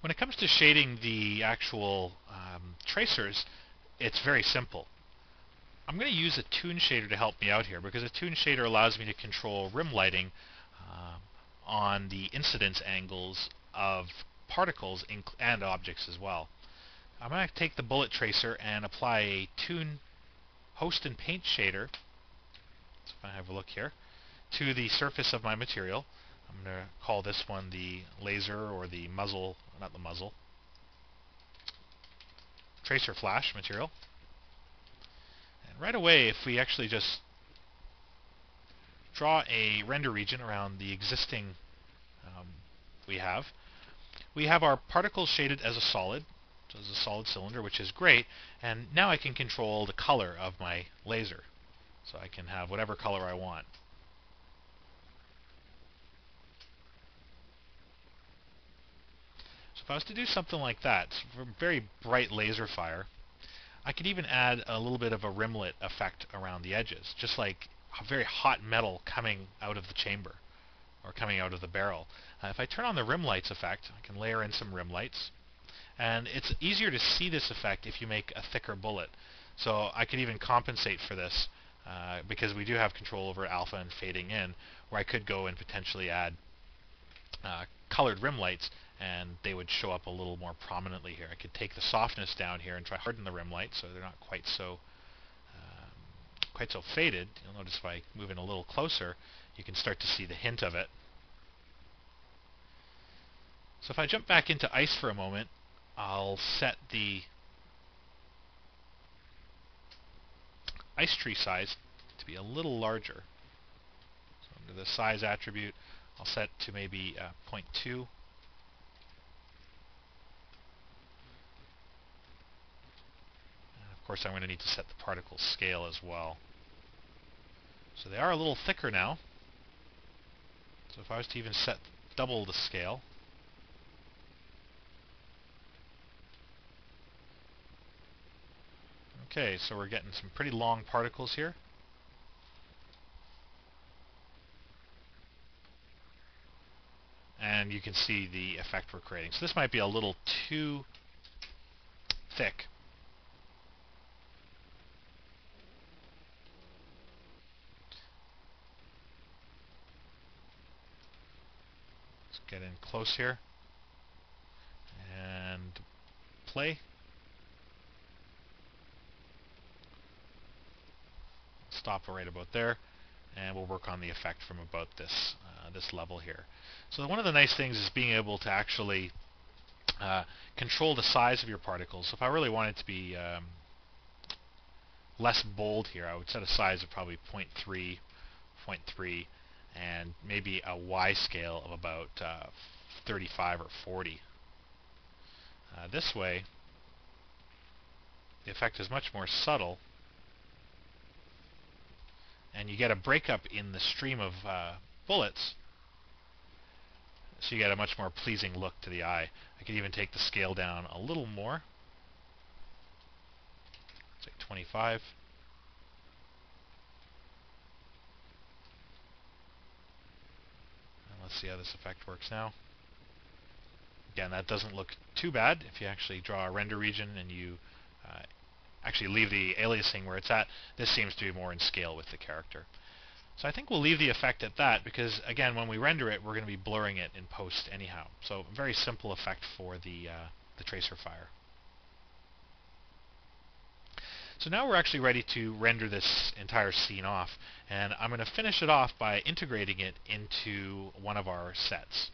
When it comes to shading the actual tracers, it's very simple. I'm going to use a toon shader to help me out here, because a toon shader allows me to control rim lighting on the incidence angles of particles and objects as well. I'm going to take the bullet tracer and apply a toon host and paint shader, so if I have a look here, to the surface of my material. I'm going to call this one the laser, or the muzzle, not the muzzle, tracer flash material. And right away, if we actually just draw a render region around the existing we have our particles shaded as a solid, so as a solid cylinder, which is great. And now I can control the color of my laser, so I can have whatever color I want. So if I was to do something like that, for very bright laser fire, I could even add a little bit of a rimlet effect around the edges, just like a very hot metal coming out of the chamber, or coming out of the barrel. If I turn on the rim lights effect, I can layer in some rim lights, and it's easier to see this effect if you make a thicker bullet. So I could even compensate for this, because we do have control over alpha and fading in, where I could go and potentially add colored rim lights, and they would show up a little more prominently here. I could take the softness down here and try to harden the rim lights so they're not quite so faded. You'll notice if I move in a little closer, you can start to see the hint of it. So if I jump back into ice for a moment, I'll set the ice tree size to be a little larger. So under the size attribute, I'll set to maybe 0.2. Of course, I'm going to need to set the particle scale as well. So they are a little thicker now. So if I was to even set double the scale, okay, so we're getting some pretty long particles here. And you can see the effect we're creating. So this might be a little too thick. Let's get in close here and play. Stop right about there, and we'll work on the effect from about this level here. So one of the nice things is being able to actually control the size of your particles. So if I really wanted to be less bold here, I would set a size of probably 0.3, 0.3, and maybe a Y scale of about 35 or 40. This way, the effect is much more subtle, and you get a breakup in the stream of bullets, so you get a much more pleasing look to the eye. I could even take the scale down a little more, say 25. And let's see how this effect works now. Again, that doesn't look too bad. If you actually draw a render region and you actually leave the aliasing where it's at, this seems to be more in scale with the character. So I think we'll leave the effect at that, because again, when we render it, we're going to be blurring it in post anyhow. So very simple effect for the tracer fire. So now we're actually ready to render this entire scene off, and I'm going to finish it off by integrating it into one of our sets.